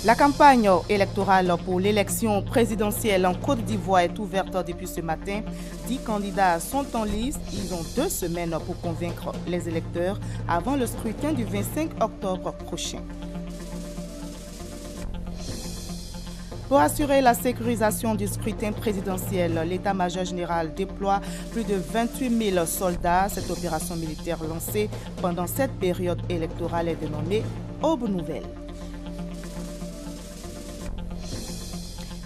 La campagne électorale pour l'élection présidentielle en Côte d'Ivoire est ouverte depuis ce matin. 10 candidats sont en liste. Ils ont 2 semaines pour convaincre les électeurs avant le scrutin du 25 octobre prochain. Pour assurer la sécurisation du scrutin présidentiel, l'état-major général déploie plus de 28 000 soldats. Cette opération militaire lancée pendant cette période électorale est dénommée Aube Nouvelle.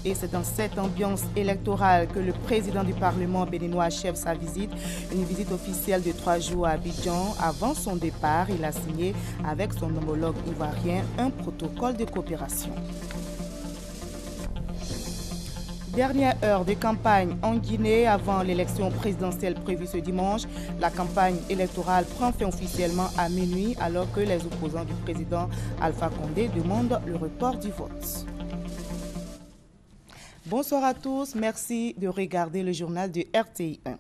Et c'est dans cette ambiance électorale que le président du Parlement béninois achève sa visite, une visite officielle de 3 jours à Abidjan. Avant son départ, il a signé avec son homologue ivoirien un protocole de coopération. Dernière heure de campagne en Guinée avant l'élection présidentielle prévue ce dimanche. La campagne électorale prend fin officiellement à minuit alors que les opposants du président Alpha Condé demandent le report du vote. Bonsoir à tous, merci de regarder le journal de RTI1.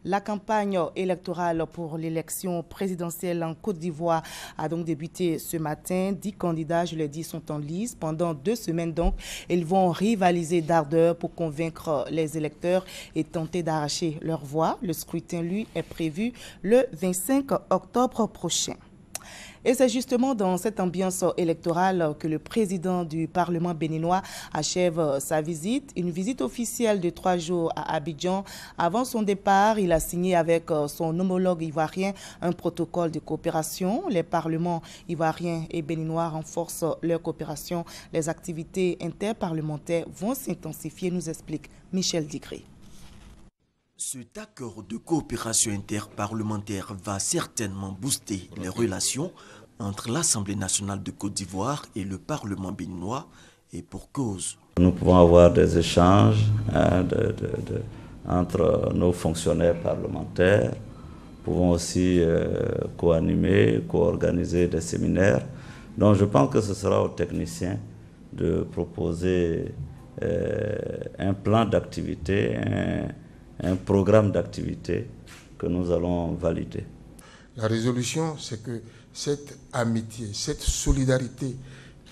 La campagne électorale pour l'élection présidentielle en Côte d'Ivoire a donc débuté ce matin. 10 candidats, je l'ai dit, sont en lice. Pendant 2 semaines donc, ils vont rivaliser d'ardeur pour convaincre les électeurs et tenter d'arracher leur voix. Le scrutin, lui, est prévu le 25 octobre prochain. Et c'est justement dans cette ambiance électorale que le président du Parlement béninois achève sa visite. Une visite officielle de 3 jours à Abidjan. Avant son départ, il a signé avec son homologue ivoirien un protocole de coopération. Les parlements ivoiriens et béninois renforcent leur coopération. Les activités interparlementaires vont s'intensifier, nous explique Michel Digré. Cet accord de coopération interparlementaire va certainement booster les relations entre l'Assemblée nationale de Côte d'Ivoire et le Parlement béninois, et pour cause. Nous pouvons avoir des échanges entre nos fonctionnaires parlementaires. Nous pouvons aussi co-animer, co-organiser des séminaires. Donc je pense que ce sera aux techniciens de proposer un plan d'activité, un programme d'activité que nous allons valider. La résolution, c'est que cette amitié, cette solidarité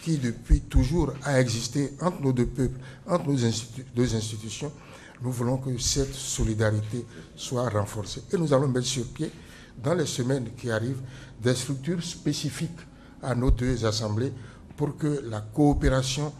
qui depuis toujours a existé entre nos 2 peuples, entre nos 2 institutions, nous voulons que cette solidarité soit renforcée. Et nous allons mettre sur pied, dans les semaines qui arrivent, des structures spécifiques à nos 2 assemblées pour que la coopération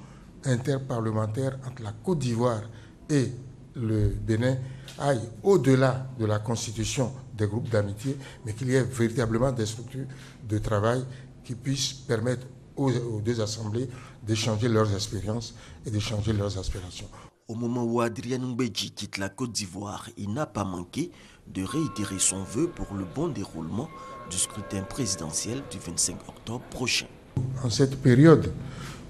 interparlementaire entre la Côte d'Ivoire et le Bénin aille au-delà de la constitution des groupes d'amitié, mais qu'il y ait véritablement des structures de travail qui puissent permettre aux 2 assemblées d'échanger leurs expériences et d'échanger leurs aspirations. Au moment où Adrien Mbedji quitte la Côte d'Ivoire, il n'a pas manqué de réitérer son vœu pour le bon déroulement du scrutin présidentiel du 25 octobre prochain. En cette période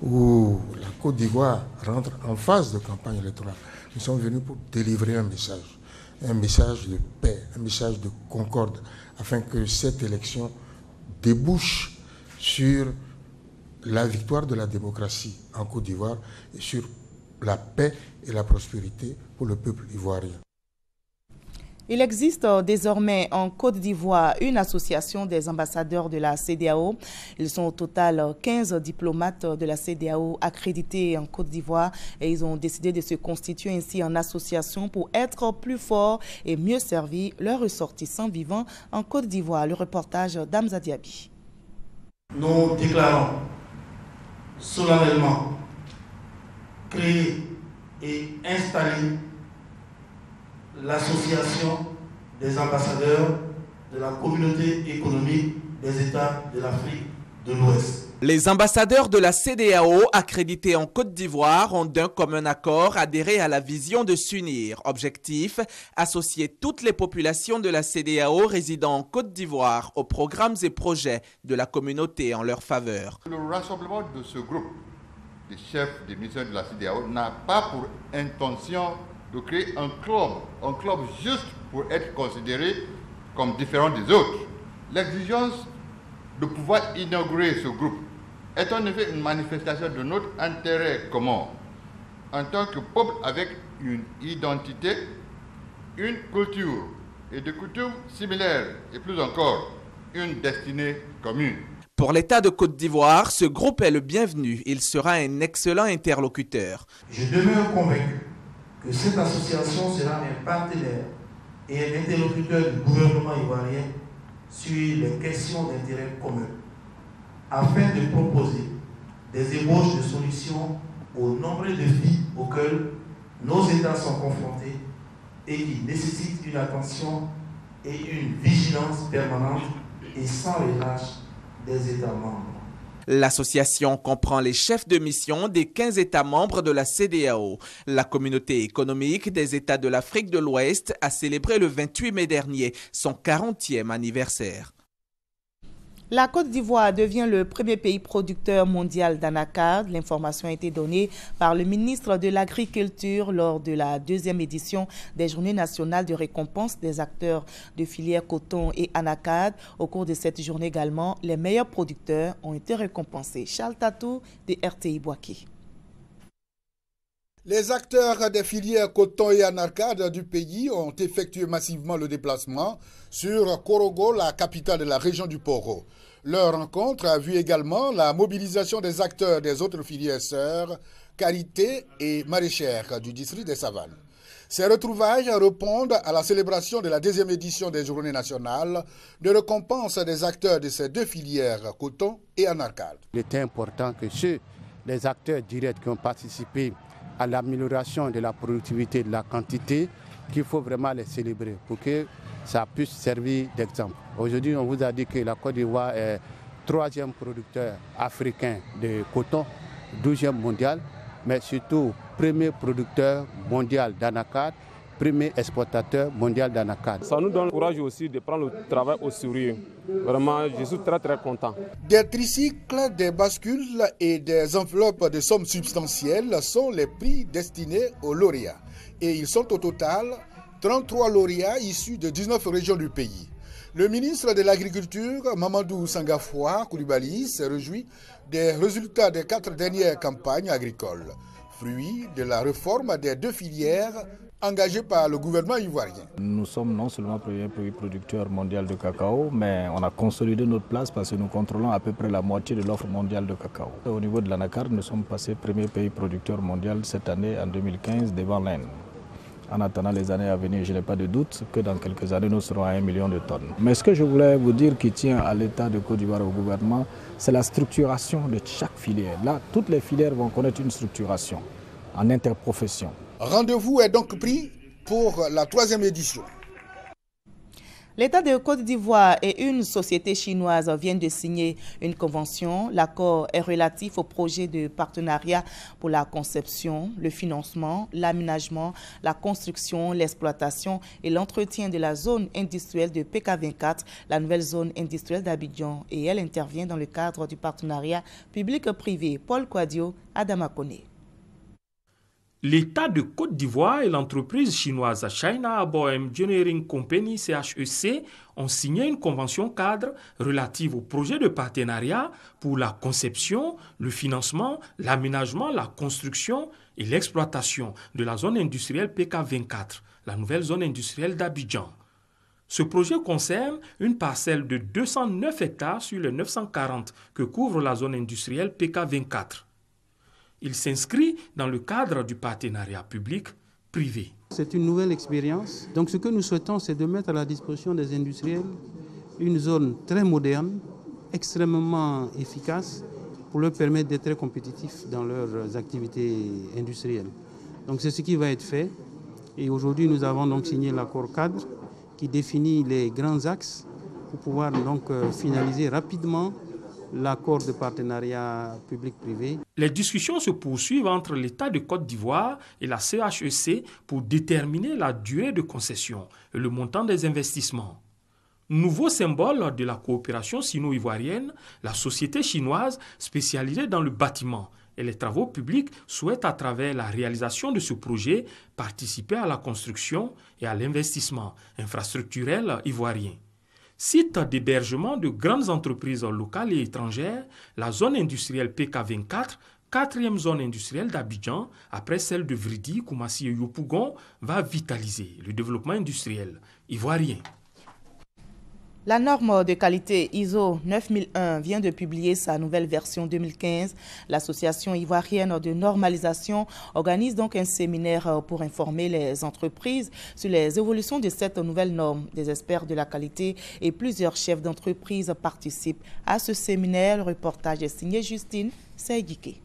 où la Côte d'Ivoire rentre en phase de campagne électorale, nous sommes venus pour délivrer un message de paix, un message de concorde, afin que cette élection débouche sur la victoire de la démocratie en Côte d'Ivoire et sur la paix et la prospérité pour le peuple ivoirien. Il existe désormais en Côte d'Ivoire une association des ambassadeurs de la CEDEAO. Ils sont au total 15 diplomates de la CEDEAO accrédités en Côte d'Ivoire et ils ont décidé de se constituer ainsi en association pour être plus forts et mieux servir leurs ressortissants vivant en Côte d'Ivoire. Le reportage d'Amza Diaby. Nous déclarons solennellement créer et installer l'association des ambassadeurs de la communauté économique des États de l'Afrique de l'Ouest. Les ambassadeurs de la CEDEAO accrédités en Côte d'Ivoire ont d'un commun accord adhéré à la vision de s'unir. Objectif, associer toutes les populations de la CEDEAO résidant en Côte d'Ivoire aux programmes et projets de la communauté en leur faveur. Le rassemblement de ce groupe des chefs des missions de la CEDEAO n'a pas pour intention de créer un club juste pour être considéré comme différent des autres. L'exigence de pouvoir inaugurer ce groupe est en effet une manifestation de notre intérêt commun en tant que peuple avec une identité, une culture, et de coutumes similaires et plus encore, une destinée commune. Pour l'État de Côte d'Ivoire, ce groupe est le bienvenu. Il sera un excellent interlocuteur. Je demeure convaincu que cette association sera un partenaire et un interlocuteur du gouvernement ivoirien sur les questions d'intérêt commun, afin de proposer des ébauches de solutions aux nombreux défis auxquels nos États sont confrontés et qui nécessitent une attention et une vigilance permanente et sans relâche des États membres. L'association comprend les chefs de mission des 15 États membres de la CEDEAO. La communauté économique des États de l'Afrique de l'Ouest a célébré le 28 mai dernier son 40e anniversaire. La Côte d'Ivoire devient le premier pays producteur mondial d'anacarde. L'information a été donnée par le ministre de l'Agriculture lors de la 2e édition des Journées nationales de récompense des acteurs de filière coton et anacarde. Au cours de cette journée également, les meilleurs producteurs ont été récompensés. Charles Tatou de RTI Boaké. Les acteurs des filières coton et anacarde du pays ont effectué massivement le déplacement sur Korogo, la capitale de la région du Poro. Leur rencontre a vu également la mobilisation des acteurs des autres filières sœurs, Carité et Maraîchères du district des Savanes. Ces retrouvailles répondent à la célébration de la 2e édition des Journées nationales de récompense des acteurs de ces deux filières, coton et anacarde. Il était important que les acteurs directs qui ont participé à l'amélioration de la productivité, de la quantité, qu'il faut vraiment les célébrer pour que ça puisse servir d'exemple. Aujourd'hui, on vous a dit que la Côte d'Ivoire est 3e producteur africain de coton, 12e mondial, mais surtout premier producteur mondial d'anacarde, premier exportateur mondial d'anacarde. Ça nous donne le courage aussi de prendre le travail au sérieux. Vraiment, je suis très content. Des tricycles, des bascules et des enveloppes de sommes substantielles sont les prix destinés aux lauréats. Et ils sont au total 33 lauréats issus de 19 régions du pays. Le ministre de l'Agriculture, Mamadou Sangafoua Koulibaly, s'est réjoui des résultats des 4 dernières campagnes agricoles, fruit de la réforme des 2 filières engagées par le gouvernement ivoirien. Nous sommes non seulement le premier pays producteur mondial de cacao, mais on a consolidé notre place parce que nous contrôlons à peu près la moitié de l'offre mondiale de cacao. Au niveau de l'anacarde, nous sommes passés premier pays producteur mondial cette année en 2015 devant l'Inde. En attendant les années à venir, je n'ai pas de doute que dans quelques années, nous serons à 1 million de tonnes. Mais ce que je voulais vous dire qui tient à l'État de Côte d'Ivoire et au gouvernement, c'est la structuration de chaque filière. Là, toutes les filières vont connaître une structuration en interprofession. Rendez-vous est donc pris pour la 3e édition. L'État de Côte d'Ivoire et une société chinoise viennent de signer une convention. L'accord est relatif au projet de partenariat pour la conception, le financement, l'aménagement, la construction, l'exploitation et l'entretien de la zone industrielle de PK24, la nouvelle zone industrielle d'Abidjan. Et elle intervient dans le cadre du partenariat public-privé. Paul Kwadio, Adama Kone. L'État de Côte d'Ivoire et l'entreprise chinoise China Abo Engineering Company CHEC ont signé une convention cadre relative au projet de partenariat pour la conception, le financement, l'aménagement, la construction et l'exploitation de la zone industrielle PK24, la nouvelle zone industrielle d'Abidjan. Ce projet concerne une parcelle de 209 hectares sur les 940 que couvre la zone industrielle PK24. Il s'inscrit dans le cadre du partenariat public-privé. C'est une nouvelle expérience. Donc ce que nous souhaitons, c'est de mettre à la disposition des industriels une zone très moderne, extrêmement efficace, pour leur permettre d'être très compétitifs dans leurs activités industrielles. Donc c'est ce qui va être fait. Et aujourd'hui, nous avons donc signé l'accord cadre qui définit les grands axes pour pouvoir donc finaliser rapidement l'accord de partenariat public-privé. Les discussions se poursuivent entre l'État de Côte d'Ivoire et la CHEC pour déterminer la durée de concession et le montant des investissements. Nouveau symbole de la coopération sino-ivoirienne, la société chinoise spécialisée dans le bâtiment et les travaux publics souhaite à travers la réalisation de ce projet participer à la construction et à l'investissement infrastructurel ivoirien. Site d'hébergement de grandes entreprises locales et étrangères, la zone industrielle PK24 4e zone industrielle d'Abidjan, après celle de Vridi, Koumassi et Yopougon, va vitaliser le développement industriel ivoirien. La norme de qualité ISO 9001 vient de publier sa nouvelle version 2015. L'Association ivoirienne de normalisation organise donc un séminaire pour informer les entreprises sur les évolutions de cette nouvelle norme. Des experts de la qualité et plusieurs chefs d'entreprise participent à ce séminaire. Le reportage est signé Justine Seydike.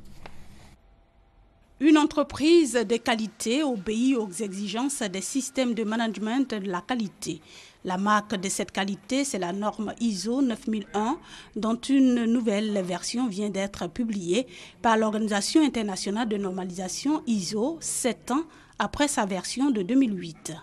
Une entreprise de qualité obéit aux exigences des systèmes de management de la qualité. La marque de cette qualité, c'est la norme ISO 9001, dont une nouvelle version vient d'être publiée par l'Organisation internationale de normalisation ISO 7 ans après sa version de 2008.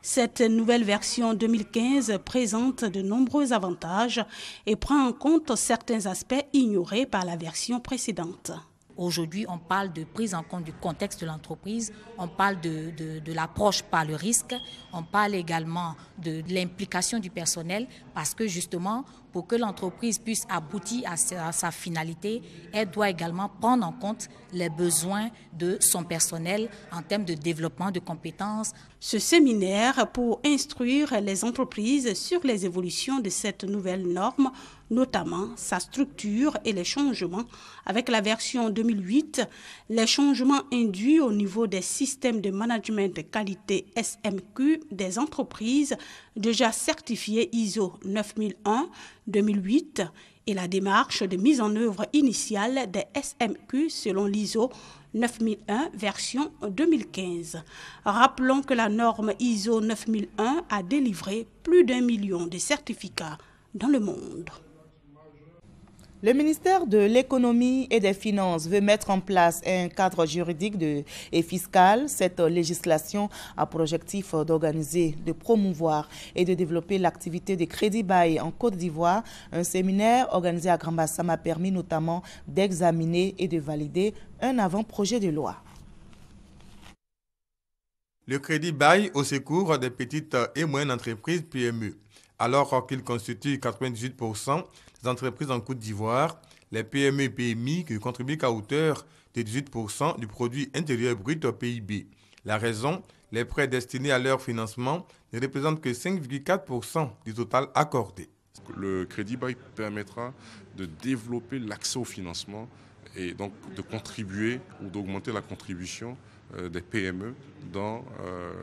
Cette nouvelle version 2015 présente de nombreux avantages et prend en compte certains aspects ignorés par la version précédente. Aujourd'hui, on parle de prise en compte du contexte de l'entreprise, on parle de l'approche par le risque, on parle également de l'implication du personnel parce que justement, pour que l'entreprise puisse aboutir à sa finalité, elle doit également prendre en compte les besoins de son personnel en termes de développement de compétences. Ce séminaire pour instruire les entreprises sur les évolutions de cette nouvelle norme, notamment sa structure et les changements. Avec la version 2008, les changements induits au niveau des systèmes de management de qualité SMQ des entreprises déjà certifiées ISO 9001-2008 et la démarche de mise en œuvre initiale des SMQ selon l'ISO 9001 version 2015. Rappelons que la norme ISO 9001 a délivré plus d'1 million de certificats dans le monde. Le ministère de l'Économie et des Finances veut mettre en place un cadre juridique et fiscal. Cette législation a pour objectif d'organiser, de promouvoir et de développer l'activité des crédits bail en Côte d'Ivoire. Un séminaire organisé à Grand Bassam a permis notamment d'examiner et de valider un avant-projet de loi. Le crédit bail au secours des petites et moyennes entreprises PME. Alors qu'il constitue 98% des entreprises en Côte d'Ivoire, les PME et PMI qui contribuent qu'à hauteur de 18% du produit intérieur brut PIB. La raison, les prêts destinés à leur financement ne représentent que 5,4% du total accordé. Le crédit bail permettra de développer l'accès au financement et donc de contribuer ou d'augmenter la contribution des PME dans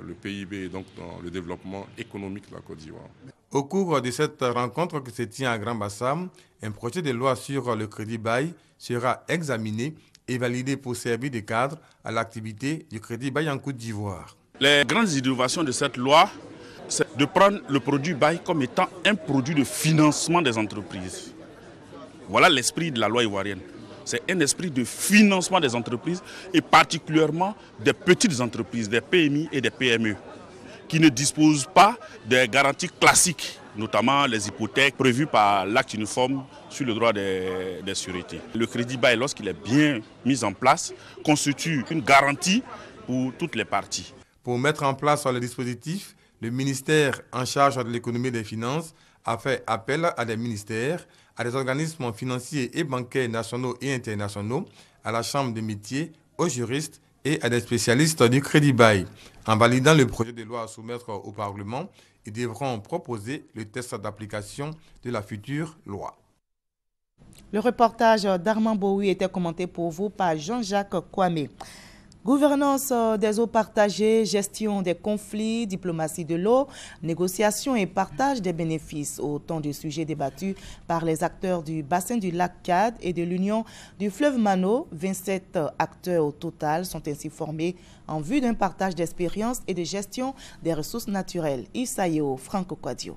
le PIB et donc dans le développement économique de la Côte d'Ivoire. Au cours de cette rencontre qui se tient à Grand Bassam, un projet de loi sur le crédit bail sera examiné et validé pour servir de cadre à l'activité du crédit bail en Côte d'Ivoire. Les grandes innovations de cette loi, c'est de prendre le produit bail comme étant un produit de financement des entreprises. Voilà l'esprit de la loi ivoirienne. C'est un esprit de financement des entreprises et particulièrement des petites entreprises, des PMI et des PME, qui ne disposent pas des garanties classiques, notamment les hypothèques prévues par l'acte uniforme sur le droit des sûretés. Le crédit bail, lorsqu'il est bien mis en place, constitue une garantie pour toutes les parties. Pour mettre en place le dispositif, le ministère en charge de l'économie et des finances a fait appel à des ministères, à des organismes financiers et bancaires nationaux et internationaux, à la Chambre des métiers, aux juristes et à des spécialistes du crédit bail. En validant le projet de loi à soumettre au Parlement, ils devront proposer le test d'application de la future loi. Le reportage d'Armand Boui était commenté pour vous par Jean-Jacques Kwame. Gouvernance des eaux partagées, gestion des conflits, diplomatie de l'eau, négociation et partage des bénéfices, autant de sujets débattus par les acteurs du bassin du lac Tchad et de l'Union du fleuve Mano. 27 acteurs au total sont ainsi formés en vue d'un partage d'expériences et de gestion des ressources naturelles. Isaïo Franco Quadio.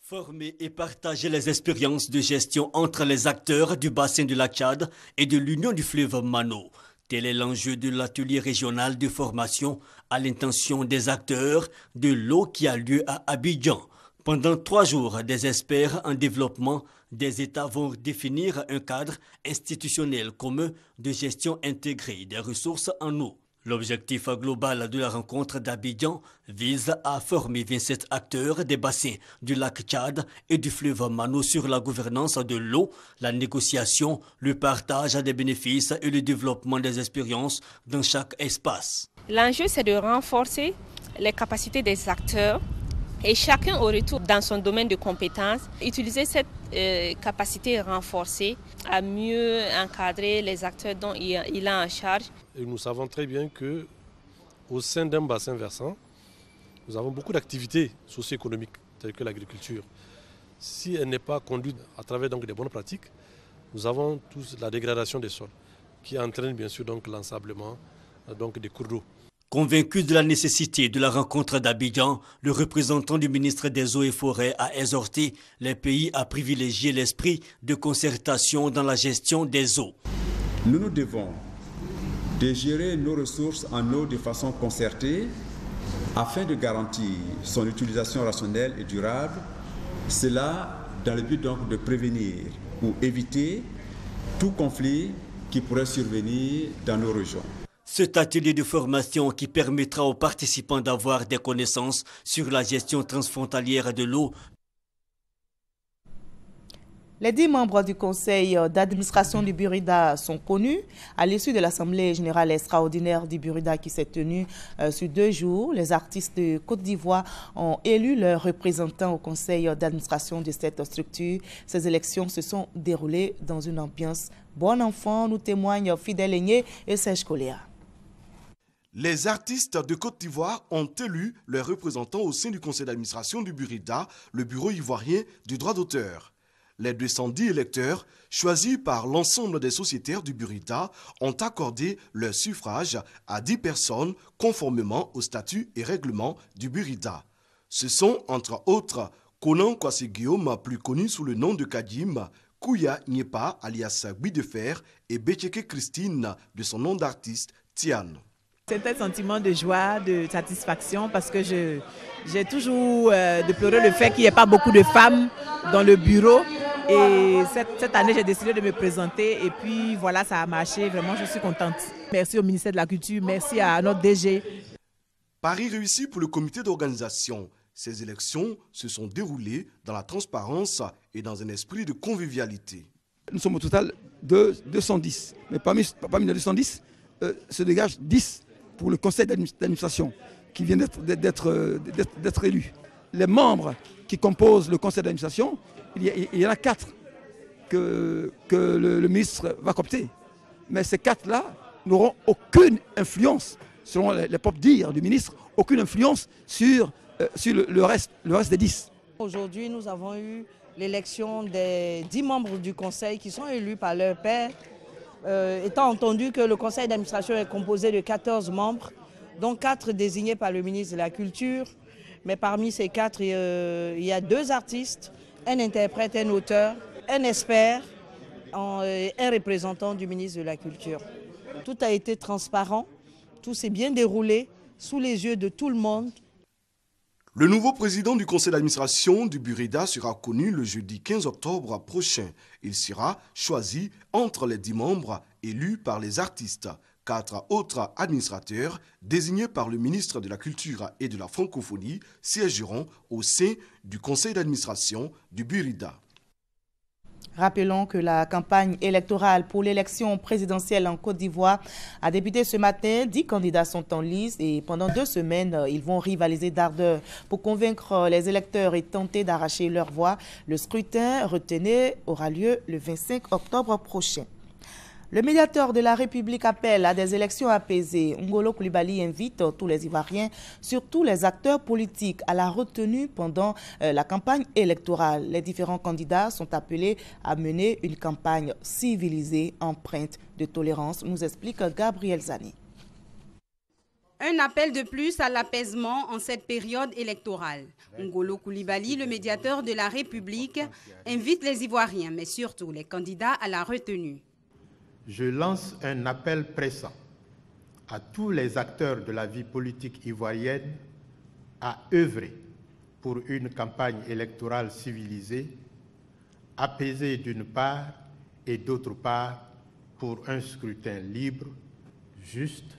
Former et partager les expériences de gestion entre les acteurs du bassin du lac Tchad et de l'Union du fleuve Mano. Tel est l'enjeu de l'atelier régional de formation à l'intention des acteurs de l'eau qui a lieu à Abidjan. Pendant 3 jours, des experts en développement des États vont définir un cadre institutionnel commun de gestion intégrée des ressources en eau. L'objectif global de la rencontre d'Abidjan vise à former 27 acteurs des bassins du lac Tchad et du fleuve Mano sur la gouvernance de l'eau, la négociation, le partage des bénéfices et le développement des expériences dans chaque espace. L'enjeu, c'est de renforcer les capacités des acteurs et chacun au retour dans son domaine de compétences, utiliser cette capacité renforcée à mieux encadrer les acteurs dont il a en charge. Et nous savons très bien qu'au sein d'un bassin versant, nous avons beaucoup d'activités socio-économiques telles que l'agriculture. Si elle n'est pas conduite à travers donc, des bonnes pratiques, nous avons tous la dégradation des sols qui entraîne bien sûr l'ensablement des cours d'eau. Convaincu de la nécessité de la rencontre d'Abidjan, le représentant du ministre des Eaux et Forêts a exhorté les pays à privilégier l'esprit de concertation dans la gestion des eaux. Nous nous devons de gérer nos ressources en eau de façon concertée afin de garantir son utilisation rationnelle et durable. Cela dans le but donc de prévenir ou éviter tout conflit qui pourrait survenir dans nos régions. Cet atelier de formation qui permettra aux participants d'avoir des connaissances sur la gestion transfrontalière de l'eau. Les 10 membres du conseil d'administration du Burida sont connus. À l'issue de l'Assemblée générale extraordinaire du Burida qui s'est tenue sur 2 jours, les artistes de Côte d'Ivoire ont élu leurs représentants au conseil d'administration de cette structure. Ces élections se sont déroulées dans une ambiance bon enfant, nous témoignent Fidèle Aigné et Serge Coléa. Les artistes de Côte d'Ivoire ont élu leurs représentants au sein du conseil d'administration du Burida, le bureau ivoirien du droit d'auteur. Les 210 électeurs, choisis par l'ensemble des sociétaires du Burida, ont accordé leur suffrage à 10 personnes conformément aux statuts et règlements du Burida. Ce sont entre autres Konan Kwasi Guillaume, plus connu sous le nom de Kadim, Kouya Nyepa alias Gui de Fer et Betcheke Christine de son nom d'artiste Tian. C'est un sentiment de joie, de satisfaction parce que j'ai toujours déploré le fait qu'il n'y ait pas beaucoup de femmes dans le bureau. Et cette année, j'ai décidé de me présenter et puis voilà, ça a marché. Vraiment, je suis contente. Merci au ministère de la Culture, merci à notre DG. Pari réussi pour le comité d'organisation. Ces élections se sont déroulées dans la transparence et dans un esprit de convivialité. Nous sommes au total de 210. Mais parmi les 210, se dégagent 10 pour le conseil d'administration qui vient d'être élu. Les membres qui composent le conseil d'administration, il y en a 4 que le ministre va coopter. Mais ces 4-là n'auront aucune influence, selon les propres dires du ministre, aucune influence sur le reste des 10. Aujourd'hui, nous avons eu l'élection des 10 membres du conseil qui sont élus par leur pairs. Étant entendu que le conseil d'administration est composé de 14 membres, dont 4 désignés par le ministre de la Culture. Mais parmi ces 4, il y a 2 artistes, un interprète, un auteur, un expert, un représentant du ministre de la Culture. Tout a été transparent, tout s'est bien déroulé sous les yeux de tout le monde. Le nouveau président du conseil d'administration du Burida sera connu le jeudi 15 octobre prochain. Il sera choisi entre les 10 membres élus par les artistes. 4 autres administrateurs désignés par le ministre de la Culture et de la Francophonie siégeront au sein du conseil d'administration du Burida. Rappelons que la campagne électorale pour l'élection présidentielle en Côte d'Ivoire a débuté ce matin. 10 candidats sont en lice et pendant 2 semaines, ils vont rivaliser d'ardeur pour convaincre les électeurs et tenter d'arracher leur voix. Le scrutin, retenez, aura lieu le 25 octobre prochain. Le médiateur de la République appelle à des élections apaisées. Ngolo Coulibaly invite tous les Ivoiriens, surtout les acteurs politiques, à la retenue pendant la campagne électorale. Les différents candidats sont appelés à mener une campagne civilisée, empreinte de tolérance, nous explique Gabriel Zani. Un appel de plus à l'apaisement en cette période électorale. Ngolo Coulibaly, le médiateur de la République, invite les Ivoiriens, mais surtout les candidats à la retenue. Je lance un appel pressant à tous les acteurs de la vie politique ivoirienne à œuvrer pour une campagne électorale civilisée, apaisée d'une part et d'autre part pour un scrutin libre, juste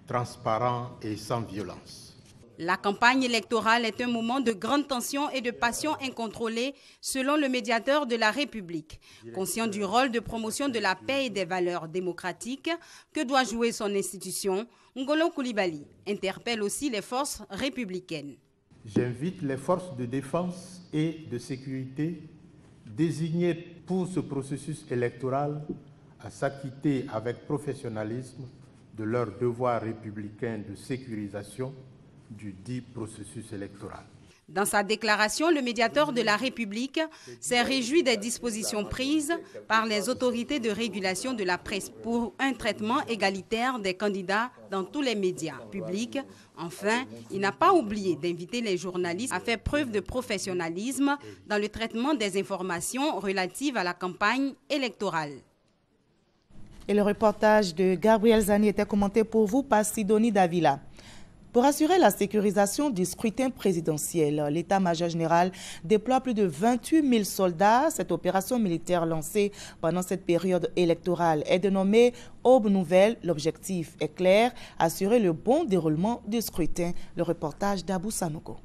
transparent et sans violence. La campagne électorale est un moment de grande tension et de passion incontrôlée, selon le médiateur de la République. Conscient du rôle de promotion de la paix et des valeurs démocratiques que doit jouer son institution, Ngolo Coulibaly interpelle aussi les forces républicaines. J'invite les forces de défense et de sécurité désignées pour ce processus électoral à s'acquitter avec professionnalisme de leur devoir républicain de sécurisation du dit processus électoral. Dans sa déclaration, le médiateur de la République s'est réjoui des dispositions prises par les autorités de régulation de la presse pour un traitement égalitaire des candidats dans tous les médias publics. Enfin, il n'a pas oublié d'inviter les journalistes à faire preuve de professionnalisme dans le traitement des informations relatives à la campagne électorale. Et le reportage de Gabriel Zani était commenté pour vous par Sidonie Davila. Pour assurer la sécurisation du scrutin présidentiel, l'état-major général déploie plus de 28 000 soldats. Cette opération militaire lancée pendant cette période électorale est dénommée Aube Nouvelle. L'objectif est clair, assurer le bon déroulement du scrutin. Le reportage d'Abou Sanogo.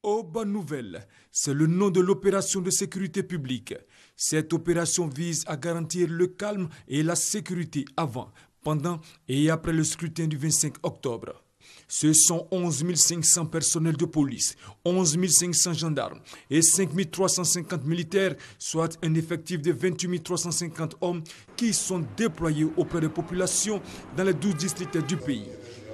Aube Nouvelle, c'est le nom de l'opération de sécurité publique. Cette opération vise à garantir le calme et la sécurité avant, pendant et après le scrutin du 25 octobre. Ce sont 11 500 personnels de police, 11 500 gendarmes et 5 350 militaires, soit un effectif de 28 350 hommes qui sont déployés auprès des populations dans les 12 districts du pays.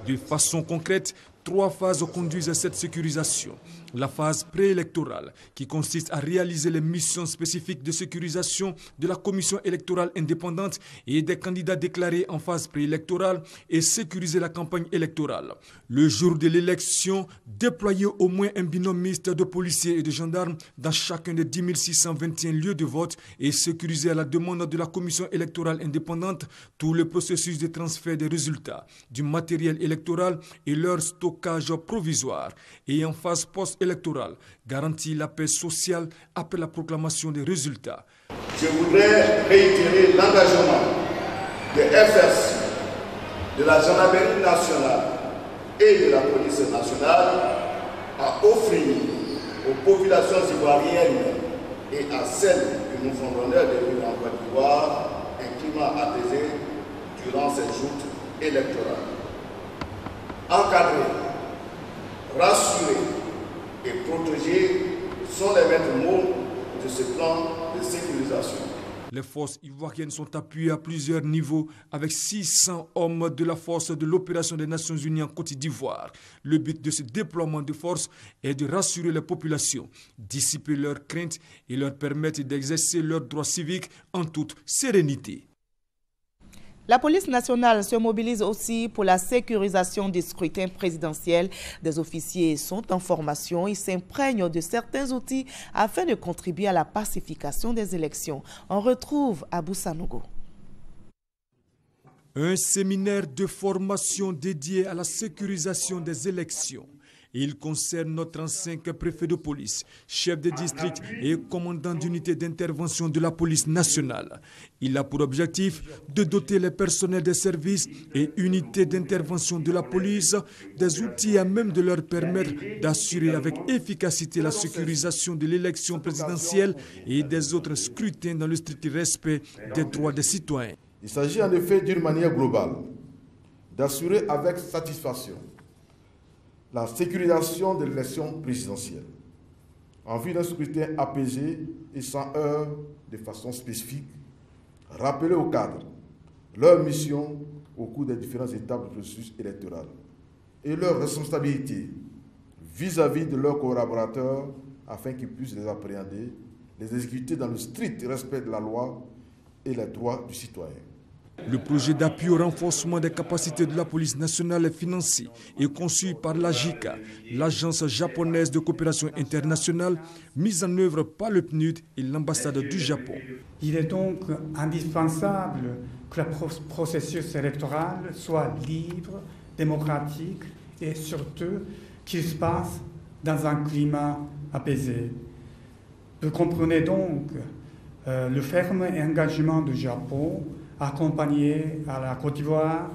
De façon concrète, 3 phases conduisent à cette sécurisation. La phase préélectorale, qui consiste à réaliser les missions spécifiques de sécurisation de la commission électorale indépendante et des candidats déclarés en phase préélectorale, et sécuriser la campagne électorale. Le jour de l'élection, déployer au moins un binôme mixte de policiers et de gendarmes dans chacun des 10 621 lieux de vote et sécuriser à la demande de la commission électorale indépendante tout le processus de transfert des résultats, du matériel électoral et leur stockage provisoire. Et en phase post-électorale, garantit la paix sociale après la proclamation des résultats. Je voudrais réitérer l'engagement de FRC, de la gendarmerie nationale et de la police nationale à offrir aux populations ivoiriennes et à celles que nous font l'honneur de vivre en Côte d'Ivoire un climat apaisé durant cette joute électorale. Encadrer, rassurer et protéger sont les maîtres mots de ce plan de sécurisation. Les forces ivoiriennes sont appuyées à plusieurs niveaux avec 600 hommes de la force de l'opération des Nations Unies en Côte d'Ivoire. Le but de ce déploiement de force est de rassurer les populations, dissiper leurs craintes et leur permettre d'exercer leurs droits civiques en toute sérénité. La police nationale se mobilise aussi pour la sécurisation du scrutin présidentiel. Des officiers sont en formation et s'imprègnent de certains outils afin de contribuer à la pacification des élections. On retrouve Abou Sanogo. Un séminaire de formation dédié à la sécurisation des élections. Il concerne 35 préfets de police, chefs de district et commandants d'unités d'intervention de la police nationale. Il a pour objectif de doter les personnels des services et unités d'intervention de la police des outils à même de leur permettre d'assurer avec efficacité la sécurisation de l'élection présidentielle et des autres scrutins dans le strict respect des droits des citoyens. Il s'agit en effet d'une manière globale d'assurer avec satisfaction la sécurisation de l'élection présidentielle, en vue d'un scrutin apaisé et sans heurts de façon spécifique, rappeler aux cadres leur mission au cours des différentes étapes du processus électoral et leurs responsabilités vis-à-vis de leurs collaborateurs afin qu'ils puissent les appréhender, les exécuter dans le strict respect de la loi et les droits du citoyen. Le projet d'appui au renforcement des capacités de la police nationale est financé et conçu par la JICA, l'agence japonaise de coopération internationale, mise en œuvre par le PNUD et l'ambassade du Japon. Il est donc indispensable que le processus électoral soit libre, démocratique et surtout qu'il se passe dans un climat apaisé. Vous comprenez donc le ferme engagement du Japon accompagné à la Côte d'Ivoire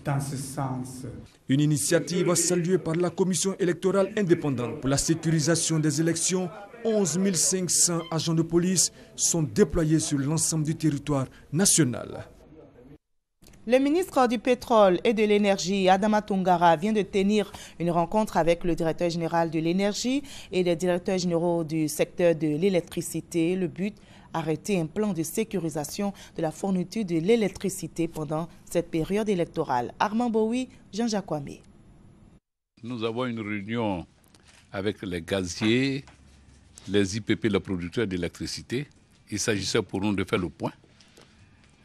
dans ce sens. Une initiative saluée par la Commission électorale indépendante pour la sécurisation des élections. 11 500 agents de police sont déployés sur l'ensemble du territoire national. Le ministre du Pétrole et de l'Énergie, Adama Tungara, vient de tenir une rencontre avec le directeur général de l'Énergie et les directeurs généraux du secteur de l'électricité. Le but, arrêter un plan de sécurisation de la fourniture de l'électricité pendant cette période électorale. Armand Boui, Jean-Jacques Kwame. Nous avons une réunion avec les gaziers, les IPP, les producteurs d'électricité. Il s'agissait pour nous de faire le point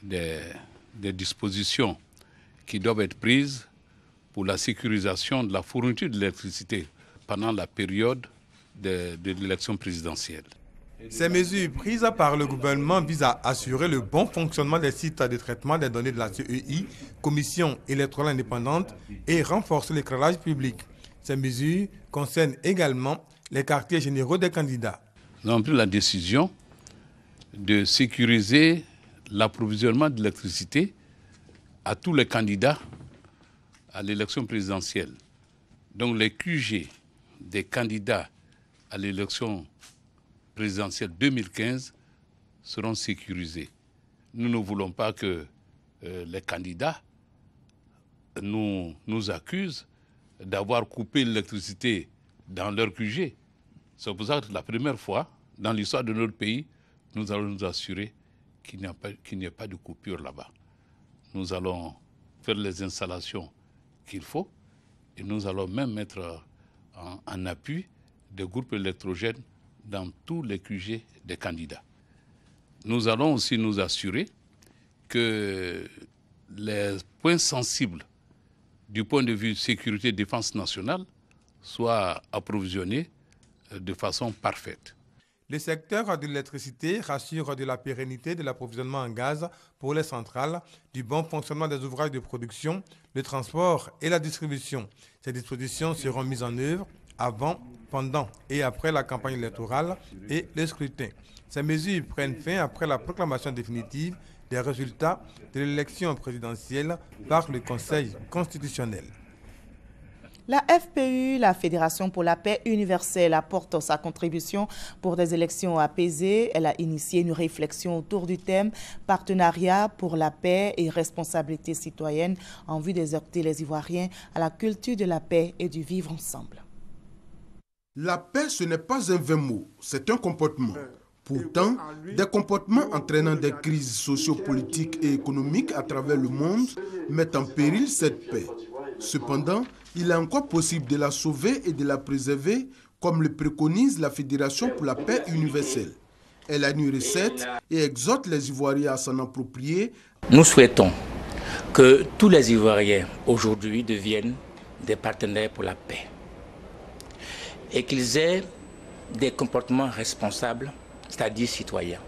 des dispositions qui doivent être prises pour la sécurisation de la fourniture d'électricité pendant la période de l'élection présidentielle. Ces mesures prises par le gouvernement visent à assurer le bon fonctionnement des sites de traitement des données de la CEI, Commission électorale indépendante, et renforcer l'éclairage public. Ces mesures concernent également les quartiers généraux des candidats. Nous avons pris la décision de sécuriser l'approvisionnement d'électricité à tous les candidats à l'élection présidentielle. Donc les QG des candidats à l'élection présidentielle 2015 seront sécurisés. Nous ne voulons pas que les candidats nous accusent d'avoir coupé l'électricité dans leur QG. C'est pour ça que la première fois dans l'histoire de notre pays, nous allons nous assurer qu'il n'y ait pas de coupure là-bas. Nous allons faire les installations qu'il faut et nous allons même mettre en appui des groupes électrogènes dans tous les QG des candidats. Nous allons aussi nous assurer que les points sensibles du point de vue sécurité et défense nationale soient approvisionnés de façon parfaite. Le secteur de l'électricité rassure de la pérennité de l'approvisionnement en gaz pour les centrales, du bon fonctionnement des ouvrages de production, le transport et la distribution. Ces dispositions seront mises en œuvre avant, pendant et après la campagne électorale et le scrutin. Ces mesures prennent fin après la proclamation définitive des résultats de l'élection présidentielle par le Conseil constitutionnel. La FPU, la Fédération pour la paix universelle, apporte sa contribution pour des élections apaisées. Elle a initié une réflexion autour du thème « Partenariat pour la paix et responsabilité citoyenne » en vue d'exhorter les Ivoiriens à la culture de la paix et du vivre ensemble. La paix, ce n'est pas un vain mot, c'est un comportement. Pourtant, des comportements entraînant des crises sociopolitiques et économiques à travers le monde mettent en péril cette paix. Cependant, il est encore possible de la sauver et de la préserver, comme le préconise la Fédération pour la paix universelle. Elle a une recette et exhorte les Ivoiriens à s'en approprier. Nous souhaitons que tous les Ivoiriens aujourd'hui deviennent des partenaires pour la paix et qu'ils aient des comportements responsables, c'est-à-dire citoyens,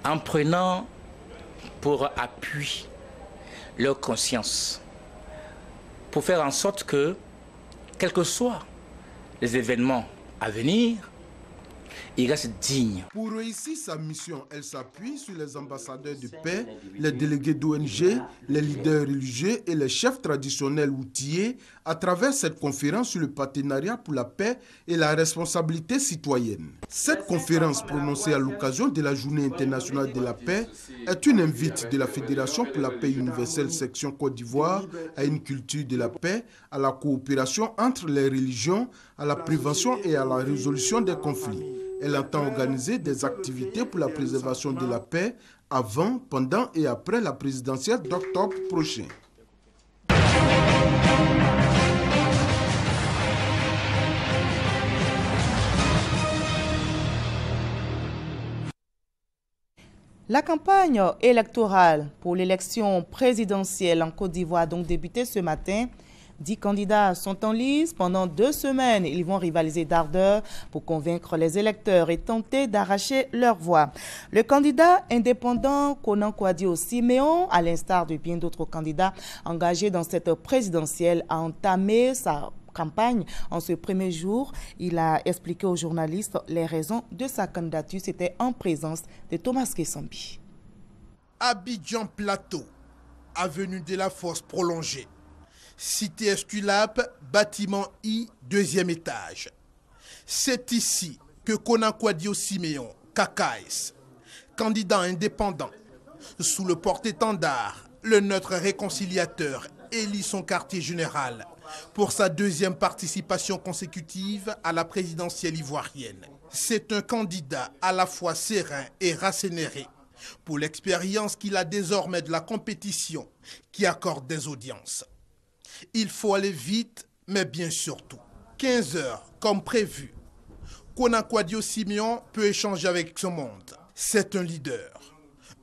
en prenant pour appui leur conscience, pour faire en sorte que, quels que soient les événements à venir, il reste digne. Pour réussir sa mission, elle s'appuie sur les ambassadeurs de paix, les délégués d'ONG, les leaders religieux et les chefs traditionnels outillés à travers cette conférence sur le partenariat pour la paix et la responsabilité citoyenne. Cette conférence prononcée à l'occasion de la Journée internationale de la paix est une invite de la Fédération pour la paix universelle section Côte d'Ivoire à une culture de la paix, à la coopération entre les religions, à la prévention et à la résolution des conflits. Elle entend organiser des activités pour la préservation de la paix avant, pendant et après la présidentielle d'octobre prochain. La campagne électorale pour l'élection présidentielle en Côte d'Ivoire a donc débuté ce matin. 10 candidats sont en lice. Pendant 2 semaines, ils vont rivaliser d'ardeur pour convaincre les électeurs et tenter d'arracher leur voix. Le candidat indépendant Konan Kouadio Siméon, à l'instar de bien d'autres candidats engagés dans cette présidentielle, a entamé sa campagne en ce premier jour. Il a expliqué aux journalistes les raisons de sa candidature. C'était en présence de Thomas Kessambi. Abidjan Plateau. avenue de la Fosse prolongée. Cité Esculape, bâtiment I, 2e étage. C'est ici que Konakwadio Siméon, Kakaes, candidat indépendant, sous le porte-étendard, le neutre réconciliateur, élit son quartier général pour sa 2e participation consécutive à la présidentielle ivoirienne. C'est un candidat à la fois serein et rassénéré pour l'expérience qu'il a désormais de la compétition qui accorde des audiences. Il faut aller vite, mais bien surtout. 15 heures, comme prévu. Konakwadio Siméon peut échanger avec ce monde. C'est un leader,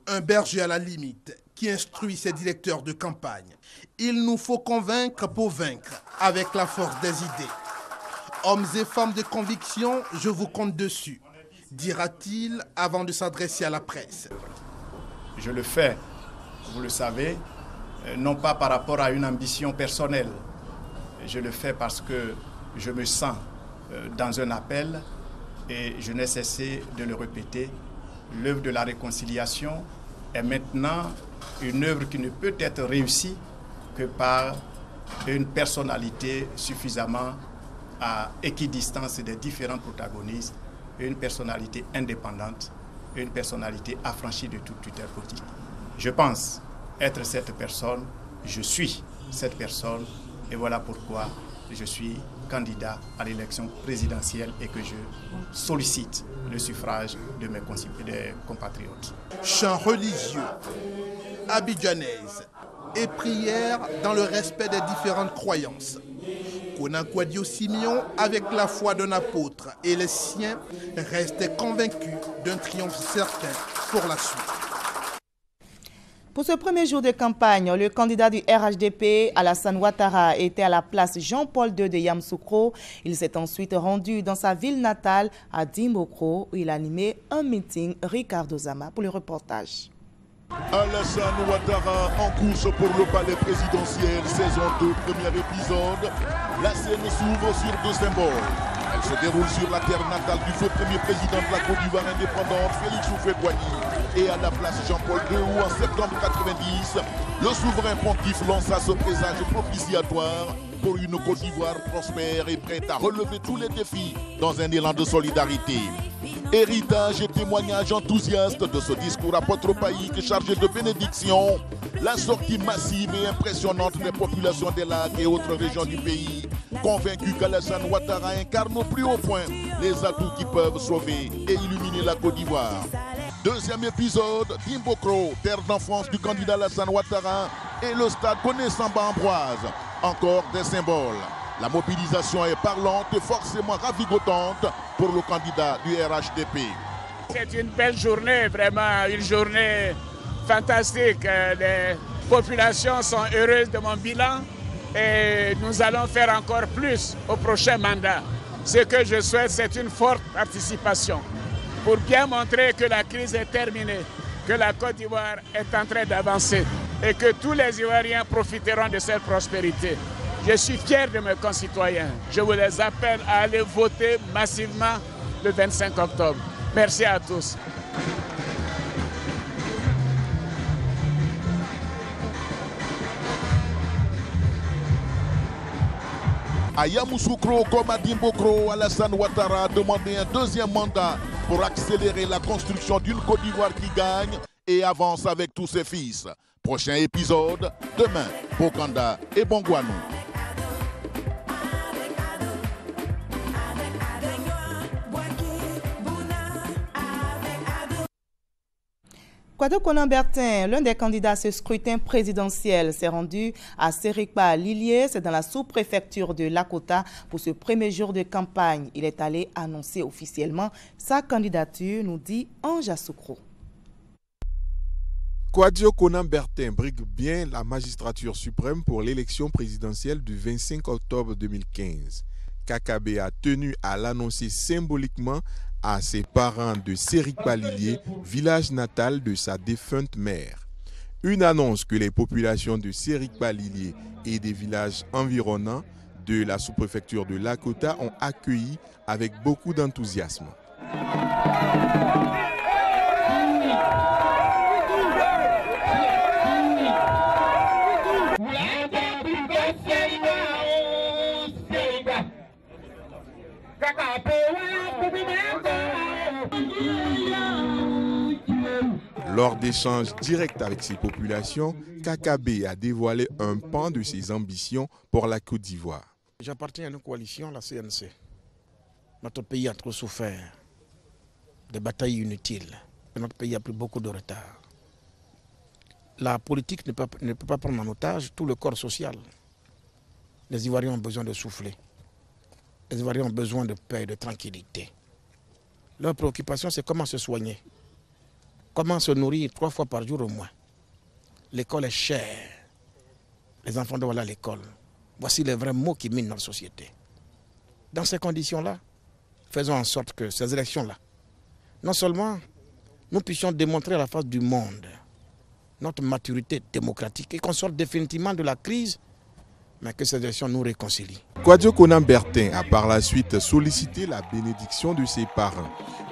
un berger à la limite qui instruit ses directeurs de campagne. Il nous faut convaincre pour vaincre avec la force des idées. Hommes et femmes de conviction, je vous compte dessus, dira-t-il avant de s'adresser à la presse. Je le fais, vous le savez, non pas par rapport à une ambition personnelle. Je le fais parce que je me sens dans un appel et je n'ai cessé de le répéter. L'œuvre de la réconciliation est maintenant une œuvre qui ne peut être réussie que par une personnalité suffisamment à équidistance des différents protagonistes, une personnalité indépendante, une personnalité affranchie de toute tutelle politique. Je pense être cette personne, je suis cette personne, et voilà pourquoi je suis candidat à l'élection présidentielle et que je sollicite le suffrage de mes compatriotes. Chants religieux, abidjanaise et prières dans le respect des différentes croyances. Konakwadio Siméon, avec la foi d'un apôtre et les siens, restait convaincu d'un triomphe certain pour la suite. Pour ce premier jour de campagne, le candidat du RHDP, Alassane Ouattara, était à la place Jean-Paul II de Yamoussoukro. Il s'est ensuite rendu dans sa ville natale à Dimbokro où il a animé un meeting. Ricardo Zama pour le reportage. Alassane Ouattara en course pour le palais présidentiel, saison 2, premier épisode. La scène s'ouvre sur 2 symboles. Elle se déroule sur la terre natale du feu premier président de la Côte d'Ivoire indépendante, Félix Houphouët-Boigny. Et à la place Jean-Paul II, où en septembre 90, le souverain pontife lança ce présage propitiatoire pour une Côte d'Ivoire prospère et prête à relever tous les défis dans un élan de solidarité. Héritage et témoignage enthousiaste de ce discours apotropaïque chargé de bénédiction, la sortie massive et impressionnante des populations des lacs et autres régions du pays, convaincu qu'Alassane Ouattara incarne au plus haut point les atouts qui peuvent sauver et illuminer la Côte d'Ivoire. Deuxième épisode, Dimbokro, terre d'enfance du candidat Alassane Ouattara, et le stade Koné-Samba-Ambroise. Encore des symboles. La mobilisation est parlante et forcément ravigotante pour le candidat du RHDP. C'est une belle journée, vraiment une journée fantastique. Les populations sont heureuses de mon bilan et nous allons faire encore plus au prochain mandat. Ce que je souhaite, c'est une forte participation pour bien montrer que la crise est terminée, que la Côte d'Ivoire est en train d'avancer et que tous les Ivoiriens profiteront de cette prospérité. Je suis fier de mes concitoyens. Je vous les appelle à aller voter massivement le 25 octobre. Merci à tous. À Yamoussoukro comme à Dimbokro, Alassane Ouattara a demandé un deuxième mandat pour accélérer la construction d'une Côte d'Ivoire qui gagne et avance avec tous ses fils. Prochain épisode, demain, Bokanda et Bongouanou. Kouado Konan-Bertin, l'un des candidats à ce scrutin présidentiel, s'est rendu à Serikpa-Lilié, c'est dans la sous-préfecture de Lakota, pour ce premier jour de campagne. Il est allé annoncer officiellement sa candidature, nous dit Ange Assoukro. Kouadio Konan-Bertin brigue bien la magistrature suprême pour l'élection présidentielle du 25 octobre 2015. Kakabe a tenu à l'annoncer symboliquement à ses parents de Serikpa-Lilié, village natal de sa défunte mère. Une annonce que les populations de Serikpa-Lilié et des villages environnants de la sous-préfecture de Lakota ont accueilli avec beaucoup d'enthousiasme. Lors d'échanges directs avec ces populations, KKB a dévoilé un pan de ses ambitions pour la Côte d'Ivoire. J'appartiens à une coalition, la CNC. Notre pays a trop souffert des batailles inutiles. Notre pays a pris beaucoup de retard. La politique ne peut pas prendre en otage tout le corps social. Les Ivoiriens ont besoin de souffler. Les Ivoiriens ont besoin de paix et de tranquillité. Leur préoccupation, c'est comment se soigner. Comment se nourrir 3 fois par jour au moins. L'école est chère. Les enfants doivent aller à l'école. Voici les vrais mots qui minent notre société. Dans ces conditions-là, faisons en sorte que ces élections-là, non seulement nous puissions démontrer à la face du monde notre maturité démocratique et qu'on sorte définitivement de la crise, mais que ces élections nous réconcilient. Kouadio Konan Bertin a par la suite sollicité la bénédiction de ses parents.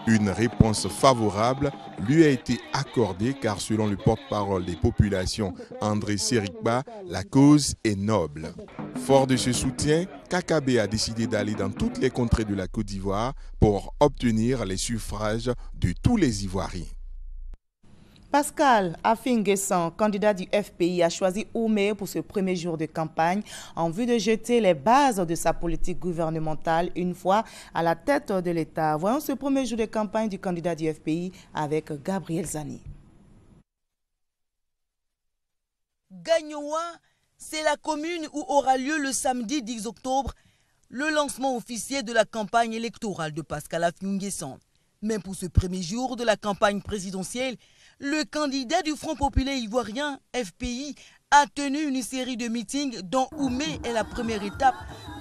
Une réponse favorable lui a été accordée car selon le porte-parole des populations, André Serikba, la cause est noble. Fort de ce soutien, KKB a décidé d'aller dans toutes les contrées de la Côte d'Ivoire pour obtenir les suffrages de tous les Ivoiriens. Pascal Affi-N'Guessan, candidat du FPI, a choisi Oumé pour ce premier jour de campagne en vue de jeter les bases de sa politique gouvernementale une fois à la tête de l'État. Voyons ce premier jour de campagne du candidat du FPI avec Gabriel Zani. Gagnoa, c'est la commune où aura lieu le samedi 10 octobre le lancement officiel de la campagne électorale de Pascal Affi-N'Guessan. Mais pour ce premier jour de la campagne présidentielle, le candidat du Front populaire ivoirien, FPI, a tenu une série de meetings dont Oumé est la première étape.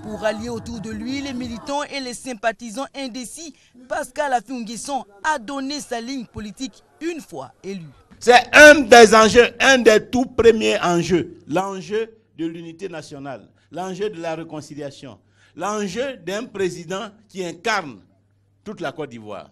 Pour allier autour de lui les militants et les sympathisants indécis, Pascal Affi-N'Guessan a donné sa ligne politique une fois élu. C'est un des enjeux, un des tout premiers enjeux, l'enjeu de l'unité nationale, l'enjeu de la réconciliation, l'enjeu d'un président qui incarne toute la Côte d'Ivoire.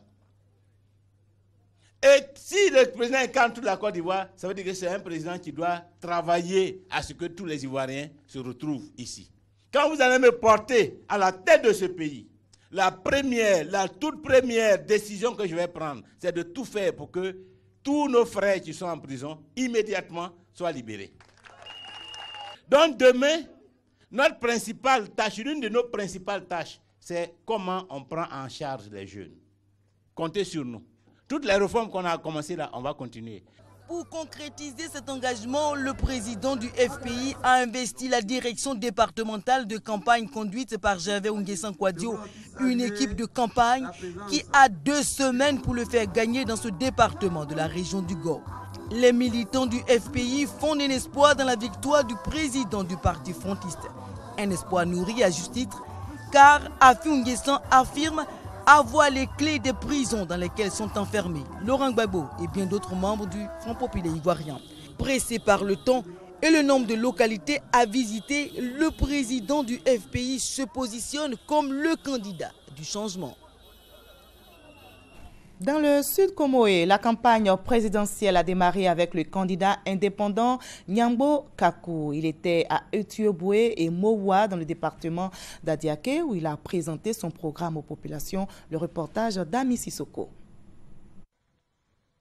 Et si le président incarne toute la Côte d'Ivoire, ça veut dire que c'est un président qui doit travailler à ce que tous les Ivoiriens se retrouvent ici. Quand vous allez me porter à la tête de ce pays, la toute première décision que je vais prendre, c'est de tout faire pour que tous nos frères qui sont en prison, immédiatement, soient libérés. Donc demain, notre principale tâche, l'une de nos principales tâches, c'est comment on prend en charge les jeunes. Comptez sur nous. Toutes les réformes qu'on a commencées là, on va continuer. Pour concrétiser cet engagement, le président du FPI a investi la direction départementale de campagne conduite par Gervais N'Guessan Kouadio, une équipe de campagne qui a 2 semaines pour le faire gagner dans ce département de la région du Gord. Les militants du FPI fondent un espoir dans la victoire du président du parti frontiste. Un espoir nourri à juste titre, car Affi-N'Guessan affirme avoir les clés des prisons dans lesquelles sont enfermés Laurent Gbagbo et bien d'autres membres du Front populaire ivoirien. Pressé par le temps et le nombre de localités à visiter, le président du FPI se positionne comme le candidat du changement. Dans le sud Comoé, la campagne présidentielle a démarré avec le candidat indépendant Nyambo Kakou. Il était à Etioboué et Mowa dans le département d'Adiaké où il a présenté son programme aux populations. Le reportage d'Ami Sissoko.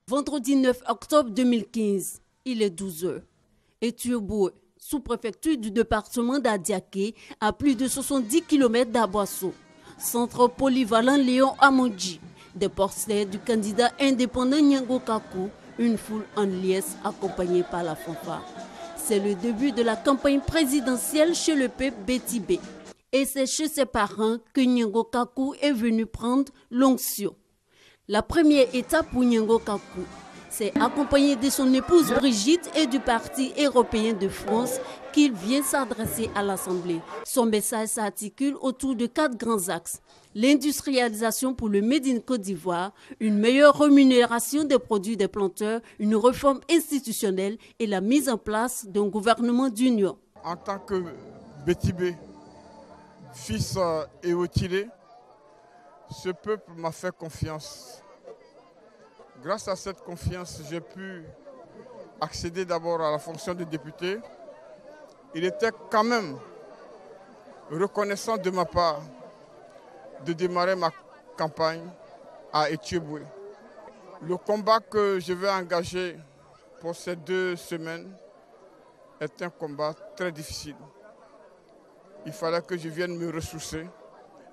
Vendredi 9 octobre 2015, il est 12 h. Etioboué, sous-préfecture du département d'Adiaké, à plus de 70 km d'Aboasso. Centre polyvalent Léon Amondji. Des portraits du candidat indépendant Nyambo Kakou, une foule en liesse accompagnée par la fanfare. C'est le début de la campagne présidentielle chez le peuple Bétibé. Et c'est chez ses parents que Nyambo Kakou est venu prendre l'onction. La première étape pour Nyambo Kakou, c'est accompagné de son épouse Brigitte et du Parti européen de France qu'il vient s'adresser à l'Assemblée. Son message s'articule autour de 4 grands axes. L'industrialisation pour le Made in Côte d'Ivoire, une meilleure rémunération des produits des planteurs, une réforme institutionnelle et la mise en place d'un gouvernement d'union. En tant que Bétibé, fils et Otilé, ce peuple m'a fait confiance. Grâce à cette confiance, j'ai pu accéder d'abord à la fonction de député. Il était quand même reconnaissant de ma part de démarrer ma campagne à Etiéboué. Le combat que je vais engager pour ces 2 semaines est un combat très difficile. Il fallait que je vienne me ressourcer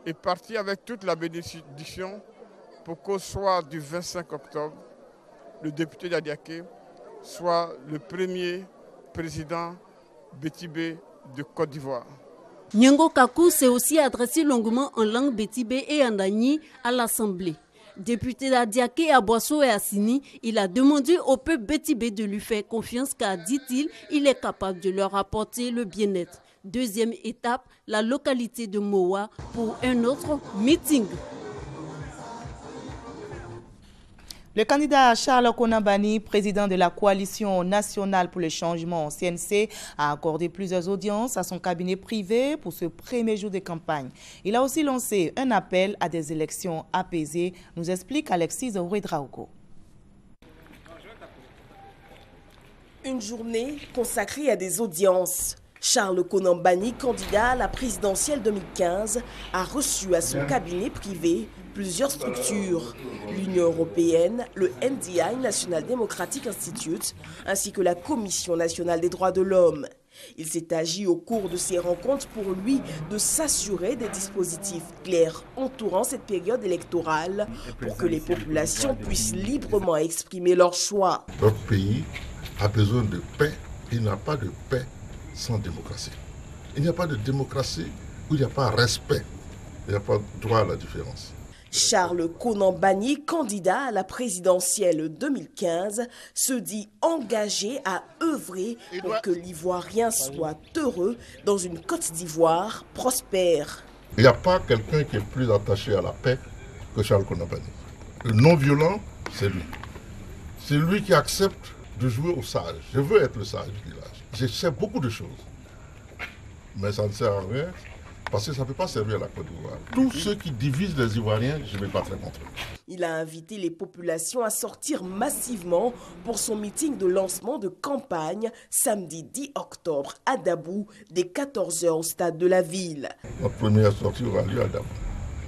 et partir avec toute la bénédiction pour qu'au soir du 25 octobre, le député d'Adiaké soit le premier président Bétibé de Côte d'Ivoire. Nyongo Kakou s'est aussi adressé longuement en langue Bétibé et en Dagny à l'Assemblée. Député d'Adiaké à Boisseau et à Sini, il a demandé au peuple Bétibé de lui faire confiance car, dit-il, il est capable de leur apporter le bien-être. Deuxième étape, la localité de Moa pour un autre meeting. Le candidat Charles Konambani, président de la Coalition nationale pour le changement CNC, a accordé plusieurs audiences à son cabinet privé pour ce premier jour de campagne. Il a aussi lancé un appel à des élections apaisées, nous explique Alexis Ouedraogo. Une journée consacrée à des audiences. Charles Konambani, candidat à la présidentielle 2015, a reçu à son cabinet privé plusieurs structures, l'Union européenne, le NDI, National Democratic Institute, ainsi que la Commission nationale des droits de l'homme. Il s'est agi au cours de ces rencontres pour lui de s'assurer des dispositifs clairs entourant cette période électorale pour que les populations puissent librement exprimer leur choix. Notre pays a besoin de paix. Il n'y a pas de paix sans démocratie. Il n'y a pas de démocratie où il n'y a pas respect. Il n'y a pas droit à la différence. Charles Konambani, candidat à la présidentielle 2015, se dit engagé à œuvrer pour que l'Ivoirien soit heureux dans une Côte d'Ivoire prospère. Il n'y a pas quelqu'un qui est plus attaché à la paix que Charles Konambani. Le non-violent, c'est lui. C'est lui qui accepte de jouer au sage. Je veux être le sage du village. Je sais beaucoup de choses, mais ça ne sert à rien. Parce que ça ne peut pas servir à la Côte d'Ivoire. Tous ceux qui divisent les Ivoiriens, je ne vais pas très contre eux. Il a invité les populations à sortir massivement pour son meeting de lancement de campagne samedi 10 octobre à Dabou, dès 14h au stade de la ville. Notre première sortie aura lieu à Dabou.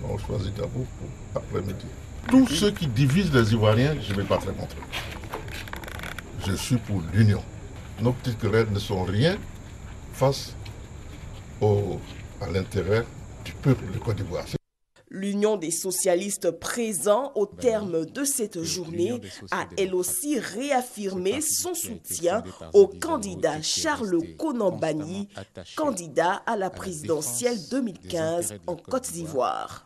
On choisit Dabou pour après-midi. Tous ceux qui divisent les Ivoiriens, je ne vais pas très contre eux. Je suis pour l'union. Nos petites querelles ne sont rien face à l'intérêt du peuple de Côte d'Ivoire. L'Union des socialistes présents au terme de cette journée a elle aussi réaffirmé son soutien au candidat Charles Konambani, candidat à la présidentielle 2015 en Côte d'Ivoire.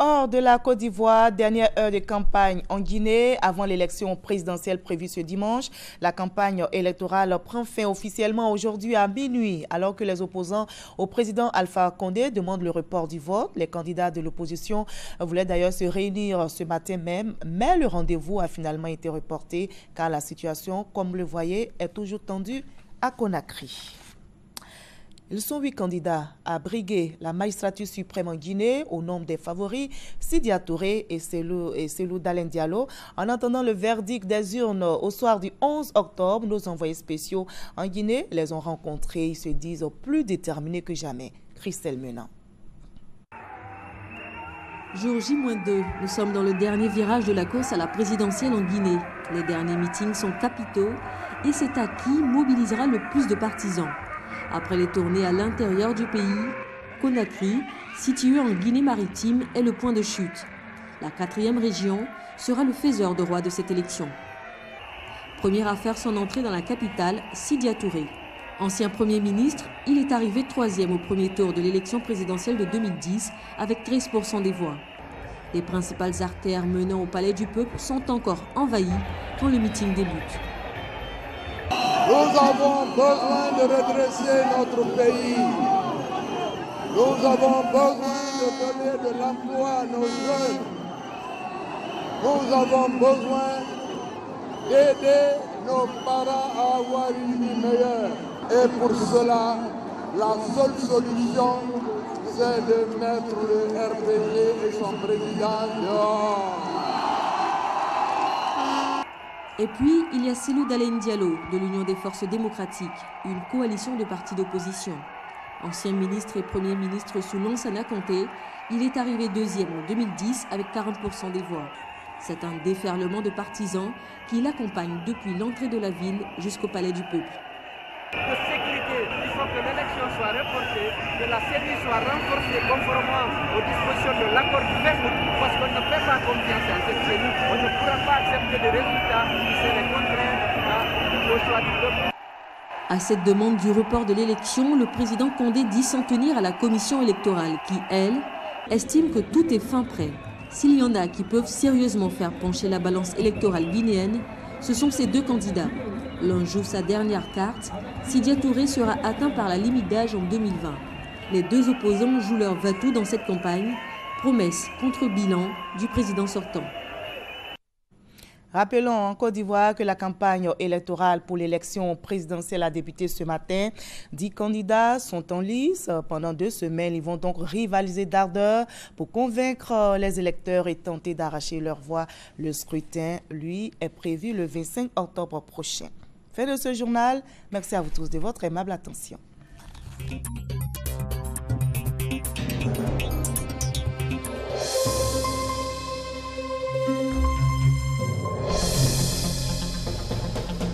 Hors de la Côte d'Ivoire, dernière heure de campagne en Guinée. Avant l'élection présidentielle prévue ce dimanche, la campagne électorale prend fin officiellement aujourd'hui à minuit. Alors que les opposants au président Alpha Condé demandent le report du vote, les candidats de l'opposition voulaient d'ailleurs se réunir ce matin même, mais le rendez-vous a finalement été reporté car la situation, comme le voyez, est toujours tendue à Conakry. Ils sont 8 candidats à briguer la magistrature suprême en Guinée au nom des favoris Sidia Touré et Selou Dalen Diallo. En attendant le verdict des urnes au soir du 11 octobre, nos envoyés spéciaux en Guinée les ont rencontrés. Ils se disent plus déterminés que jamais. Christelle Menant. Jour J-2, nous sommes dans le dernier virage de la course à la présidentielle en Guinée. Les derniers meetings sont capitaux et c'est à qui mobilisera le plus de partisans. Après les tournées à l'intérieur du pays, Conakry, situé en Guinée-Maritime, est le point de chute. La 4e région sera le faiseur de roi de cette élection. Première à faire son entrée dans la capitale, Sidia Touré. Ancien Premier ministre, il est arrivé 3e au premier tour de l'élection présidentielle de 2010 avec 13% des voix. Les principales artères menant au Palais du Peuple sont encore envahies quand le meeting débute. Nous avons besoin de redresser notre pays. Nous avons besoin de donner de l'emploi à nos jeunes. Nous avons besoin d'aider nos parents à avoir une vie meilleure. Et pour cela, la seule solution, c'est de mettre le RPG et son président dehors. Et puis, il y a Selou Dalen Diallo de l'Union des forces démocratiques, une coalition de partis d'opposition. Ancien ministre et Premier ministre sous Lansana Conté, il est arrivé deuxième en 2010 avec 40% des voix. C'est un déferlement de partisans qui l'accompagnent depuis l'entrée de la ville jusqu'au palais du peuple. De sécurité, il faut que l'élection soit reportée, que la CENI soit renforcée conformément aux dispositions de l'accord du 20 août, parce qu'on ne fait pas confiance à cette CENI. On ne pourra pas accepter des résultats qui seraient contraires au choix du peuple. À cette demande du report de l'élection, le président Condé dit s'en tenir à la commission électorale qui, elle, estime que tout est fin prêt. S'il y en a qui peuvent sérieusement faire pencher la balance électorale guinéenne, ce sont ces deux candidats. L'un joue sa dernière carte, Sidya Touré sera atteint par la limite d'âge en 2020. Les deux opposants jouent leur va-tout dans cette campagne, promesse contre bilan du président sortant. Rappelons en Côte d'Ivoire que la campagne électorale pour l'élection présidentielle a débuté ce matin. 10 candidats sont en lice. Pendant 2 semaines, ils vont donc rivaliser d'ardeur pour convaincre les électeurs et tenter d'arracher leur voix. Le scrutin, lui, est prévu le 25 octobre prochain. Fin de ce journal. Merci à vous tous de votre aimable attention.